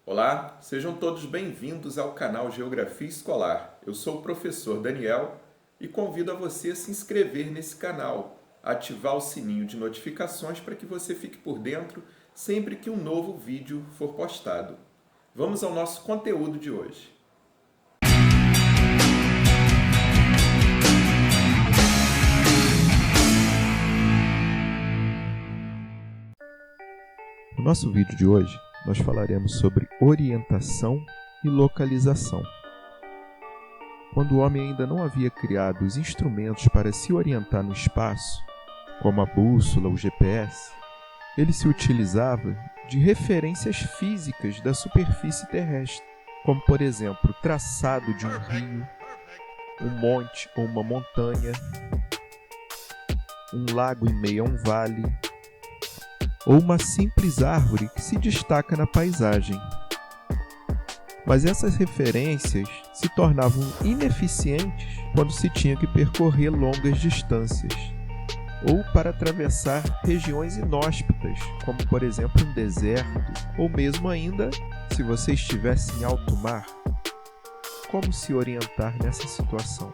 Olá, sejam todos bem-vindos ao canal Geografia Escolar. Eu sou o professor Daniel e convido a você a se inscrever nesse canal, ativar o sininho de notificações para que você fique por dentro sempre que um novo vídeo for postado. Vamos ao nosso conteúdo de hoje. No nosso vídeo de hoje, nós falaremos sobre orientação e localização. Quando o homem ainda não havia criado os instrumentos para se orientar no espaço, como a bússola ou GPS, ele se utilizava de referências físicas da superfície terrestre, como, por exemplo, o traçado de um rio, um monte ou uma montanha, um lago em meio a um vale, ou uma simples árvore que se destaca na paisagem. Mas essas referências se tornavam ineficientes quando se tinha que percorrer longas distâncias, ou para atravessar regiões inóspitas, como por exemplo um deserto, ou mesmo ainda se você estivesse em alto mar. Como se orientar nessa situação?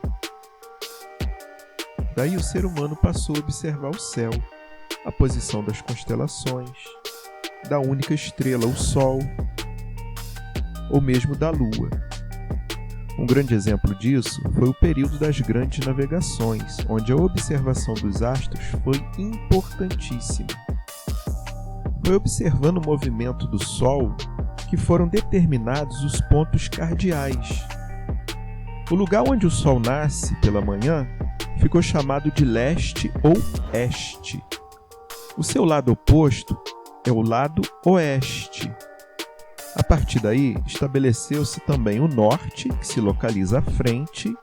Daí o ser humano passou a observar o céu, a posição das constelações, da única estrela, o Sol, ou mesmo da Lua. Um grande exemplo disso foi o período das grandes navegações, onde a observação dos astros foi importantíssima. Foi observando o movimento do Sol que foram determinados os pontos cardeais. O lugar onde o Sol nasce pela manhã ficou chamado de leste ou este. O seu lado oposto é o lado oeste. A partir daí, estabeleceu-se também o norte, que se localiza à frente,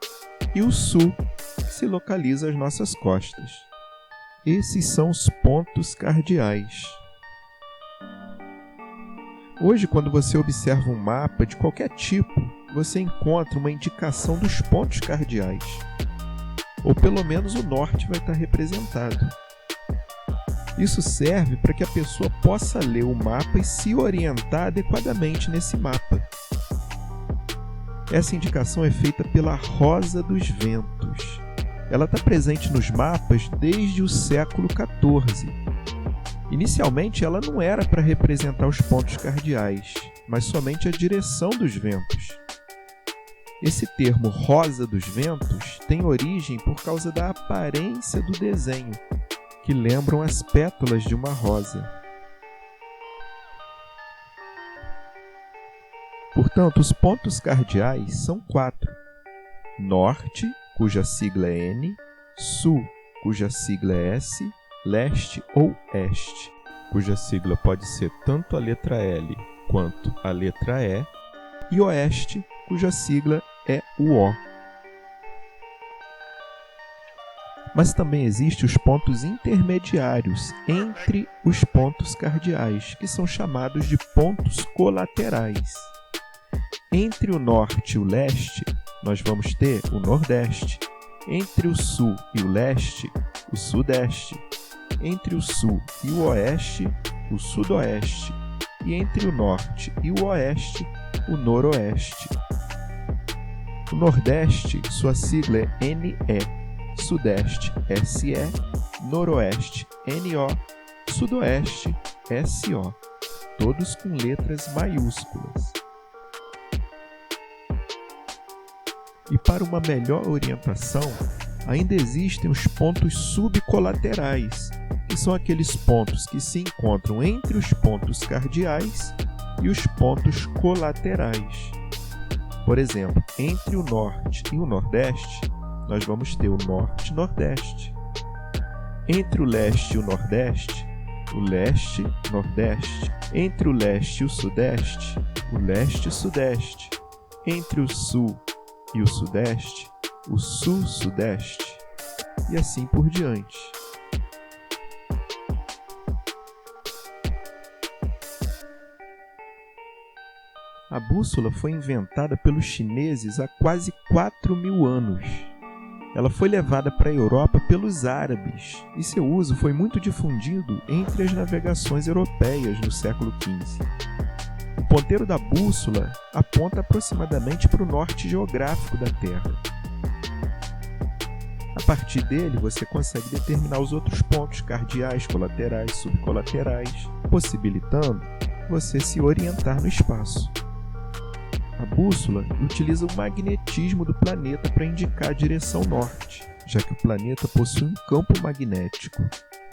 e o sul, que se localiza às nossas costas. Esses são os pontos cardeais. Hoje, quando você observa um mapa de qualquer tipo, você encontra uma indicação dos pontos cardeais. Ou pelo menos o norte vai estar representado. Isso serve para que a pessoa possa ler o mapa e se orientar adequadamente nesse mapa. Essa indicação é feita pela rosa dos ventos. Ela está presente nos mapas desde o século XIV. Inicialmente, ela não era para representar os pontos cardeais, mas somente a direção dos ventos. Esse termo rosa dos ventos tem origem por causa da aparência do desenho, que lembram as pétalas de uma rosa. Portanto, os pontos cardeais são 4. Norte, cuja sigla é N, Sul, cuja sigla é S, Leste ou Este, cuja sigla pode ser tanto a letra L quanto a letra E, e Oeste, cuja sigla é o O. Mas também existem os pontos intermediários entre os pontos cardeais, que são chamados de pontos colaterais. Entre o norte e o leste, nós vamos ter o nordeste. Entre o sul e o leste, o sudeste. Entre o sul e o oeste, o sudoeste. E entre o norte e o oeste, o noroeste. O nordeste, sua sigla é NE. Sudeste, SE, Noroeste, NO, Sudoeste, SO, todos com letras maiúsculas. E para uma melhor orientação, ainda existem os pontos subcolaterais, que são aqueles pontos que se encontram entre os pontos cardeais e os pontos colaterais. Por exemplo, entre o norte e o nordeste, nós vamos ter o norte e nordeste. Entre o leste e o nordeste, o leste e nordeste. Entre o leste e o sudeste, o leste e sudeste. Entre o sul e o sudeste, o sul-sudeste. E assim por diante. A bússola foi inventada pelos chineses há quase 4.000 anos. Ela foi levada para a Europa pelos árabes e seu uso foi muito difundido entre as navegações europeias no século XV. O ponteiro da bússola aponta aproximadamente para o norte geográfico da Terra. A partir dele, você consegue determinar os outros pontos cardeais, colaterais, subcolaterais, possibilitando você se orientar no espaço. A bússola utiliza o magnetismo do planeta para indicar a direção norte, já que o planeta possui um campo magnético.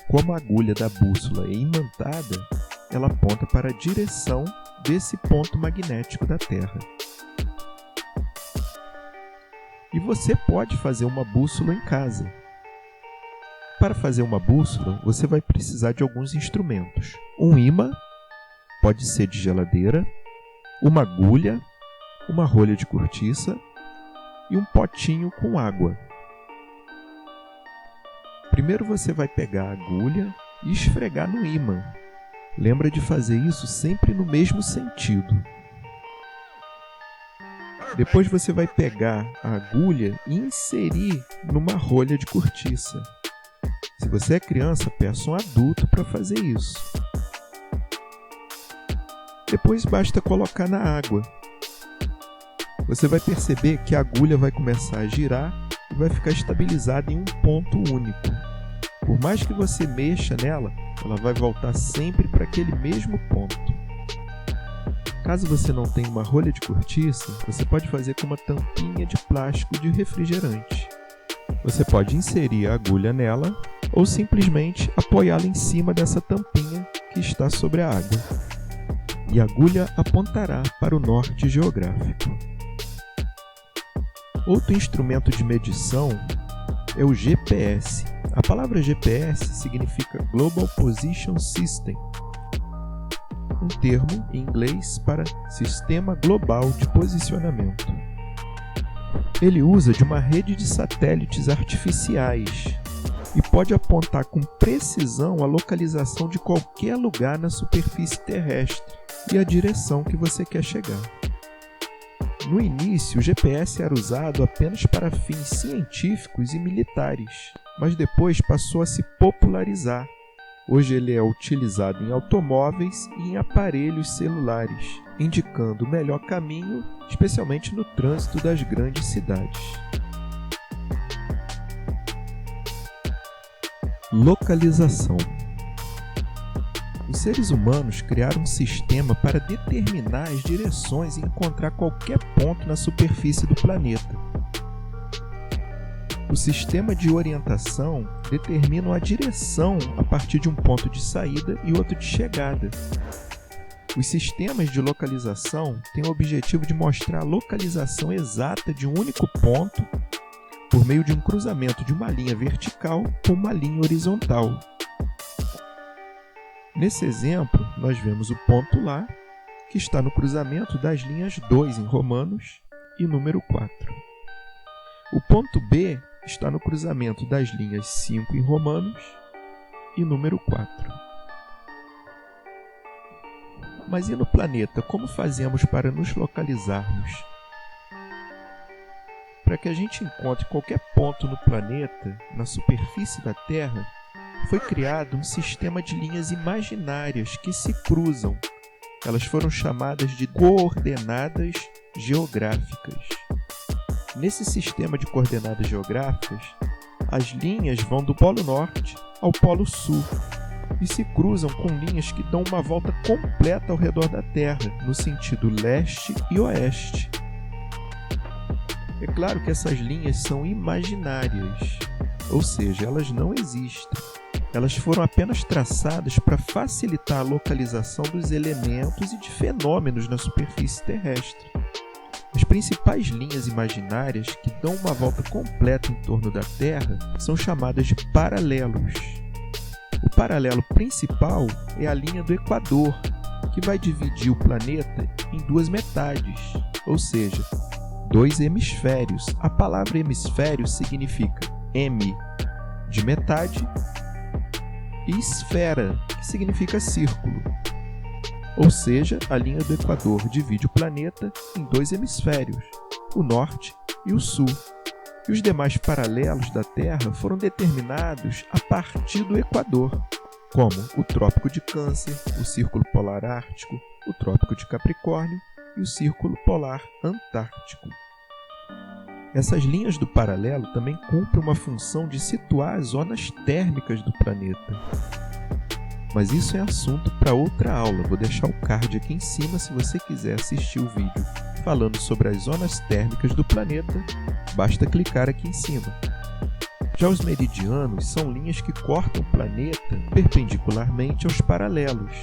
Como a agulha da bússola é imantada, ela aponta para a direção desse ponto magnético da Terra. E você pode fazer uma bússola em casa. Para fazer uma bússola, você vai precisar de alguns instrumentos. Um ímã, pode ser de geladeira, uma agulha, uma rolha de cortiça e um potinho com água. Primeiro você vai pegar a agulha e esfregar no ímã. Lembra de fazer isso sempre no mesmo sentido. Depois você vai pegar a agulha e inserir numa rolha de cortiça. Se você é criança, peça um adulto para fazer isso. Depois basta colocar na água. Você vai perceber que a agulha vai começar a girar e vai ficar estabilizada em um ponto único. Por mais que você mexa nela, ela vai voltar sempre para aquele mesmo ponto. Caso você não tenha uma rolha de cortiça, você pode fazer com uma tampinha de plástico de refrigerante. Você pode inserir a agulha nela ou simplesmente apoiá-la em cima dessa tampinha que está sobre a água. E a agulha apontará para o norte geográfico. Outro instrumento de medição é o GPS. A palavra GPS significa Global Position System, um termo em inglês para Sistema Global de Posicionamento. Ele usa de uma rede de satélites artificiais e pode apontar com precisão a localização de qualquer lugar na superfície terrestre e a direção que você quer chegar. No início, o GPS era usado apenas para fins científicos e militares, mas depois passou a se popularizar. Hoje ele é utilizado em automóveis e em aparelhos celulares, indicando o melhor caminho, especialmente no trânsito das grandes cidades. Localização. Os seres humanos criaram um sistema para determinar as direções e encontrar qualquer ponto na superfície do planeta. O sistema de orientação determina a direção a partir de um ponto de saída e outro de chegada. Os sistemas de localização têm o objetivo de mostrar a localização exata de um único ponto por meio de um cruzamento de uma linha vertical com uma linha horizontal. Nesse exemplo, nós vemos o ponto lá, que está no cruzamento das linhas 2 em Romanos e número 4. O ponto B está no cruzamento das linhas 5 em Romanos e número 4. Mas e no planeta, como fazemos para nos localizarmos? Para que a gente encontre qualquer ponto no planeta, na superfície da Terra, foi criado um sistema de linhas imaginárias que se cruzam. Elas foram chamadas de coordenadas geográficas. Nesse sistema de coordenadas geográficas, as linhas vão do Polo Norte ao Polo Sul e se cruzam com linhas que dão uma volta completa ao redor da Terra, no sentido leste e oeste. É claro que essas linhas são imaginárias, ou seja, elas não existem. Elas foram apenas traçadas para facilitar a localização dos elementos e de fenômenos na superfície terrestre. As principais linhas imaginárias que dão uma volta completa em torno da Terra são chamadas de paralelos. O paralelo principal é a linha do Equador, que vai dividir o planeta em duas metades, ou seja, dois hemisférios. A palavra hemisfério significa hemi, de metade, e esfera, que significa círculo. Ou seja, a linha do Equador divide o planeta em dois hemisférios, o norte e o sul. E os demais paralelos da Terra foram determinados a partir do Equador. como o Trópico de Câncer, o Círculo Polar Ártico, o Trópico de Capricórnio e o Círculo Polar Antártico. Essas linhas do paralelo também cumprem uma função de situar as zonas térmicas do planeta. Mas isso é assunto para outra aula. Vou deixar o card aqui em cima se você quiser assistir o vídeo falando sobre as zonas térmicas do planeta. Basta clicar aqui em cima. Já os meridianos são linhas que cortam o planeta perpendicularmente aos paralelos.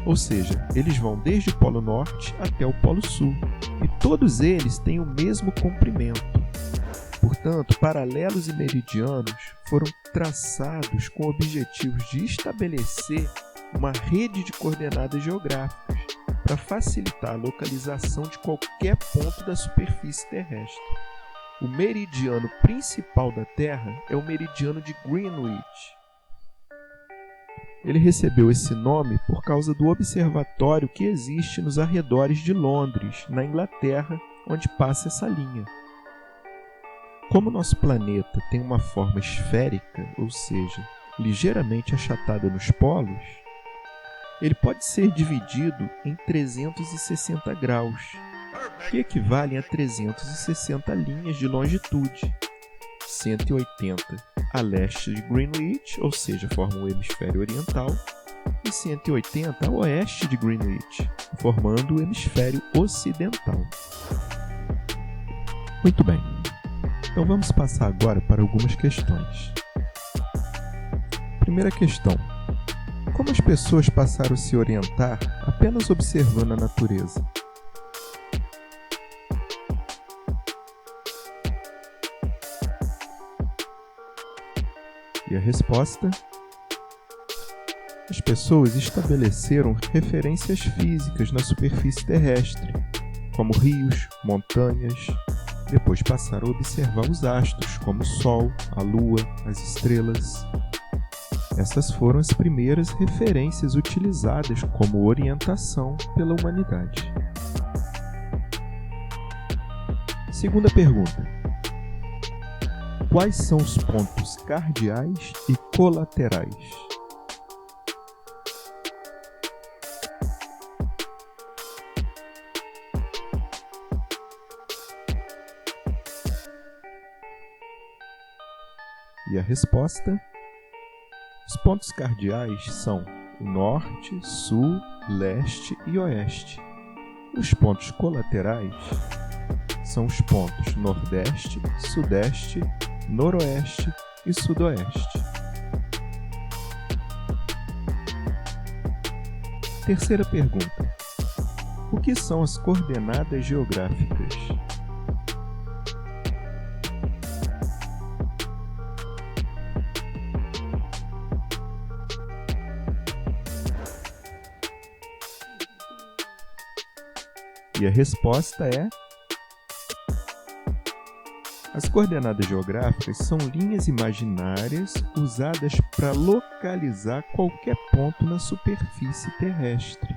Ou seja, eles vão desde o Polo Norte até o Polo Sul. E todos eles têm o mesmo comprimento. Portanto, paralelos e meridianos foram traçados com objetivos de estabelecer uma rede de coordenadas geográficas para facilitar a localização de qualquer ponto da superfície terrestre. O meridiano principal da Terra é o meridiano de Greenwich. Ele recebeu esse nome por causa do observatório que existe nos arredores de Londres, na Inglaterra, onde passa essa linha. Como nosso planeta tem uma forma esférica, ou seja, ligeiramente achatada nos polos, ele pode ser dividido em 360 graus, que equivalem a 360 linhas de longitude, 180 a leste de Greenwich, ou seja, formam o hemisfério oriental, e 180 a oeste de Greenwich, formando o hemisfério ocidental. Muito bem. Então vamos passar agora para algumas questões. Primeira questão. Como as pessoas passaram a se orientar apenas observando a natureza? E a resposta? As pessoas estabeleceram referências físicas na superfície terrestre, como rios, montanhas. Depois passaram a observar os astros, como o Sol, a Lua, as estrelas. Essas foram as primeiras referências utilizadas como orientação pela humanidade. Segunda pergunta. Quais são os pontos cardeais e colaterais? E a resposta? Os pontos cardeais são o norte, sul, leste e oeste. Os pontos colaterais são os pontos nordeste, sudeste, noroeste e sudoeste. Terceira pergunta. O que são as coordenadas geográficas? E a resposta é: as coordenadas geográficas são linhas imaginárias usadas para localizar qualquer ponto na superfície terrestre.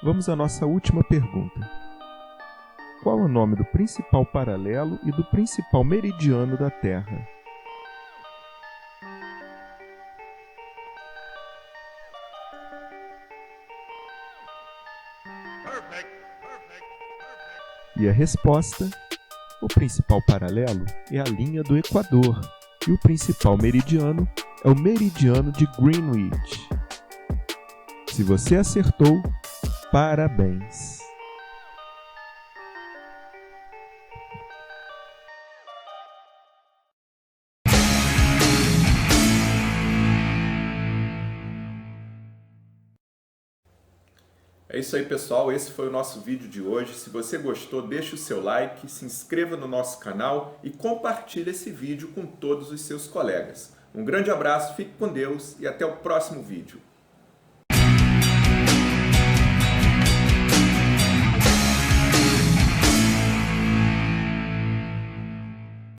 Vamos à nossa última pergunta. Qual é o nome do principal paralelo e do principal meridiano da Terra? E a resposta? O principal paralelo é a linha do Equador e o principal meridiano é o meridiano de Greenwich. Se você acertou, parabéns! É isso aí, pessoal. Esse foi o nosso vídeo de hoje. Se você gostou, deixe o seu like, se inscreva no nosso canal e compartilhe esse vídeo com todos os seus colegas. Um grande abraço, fique com Deus e até o próximo vídeo.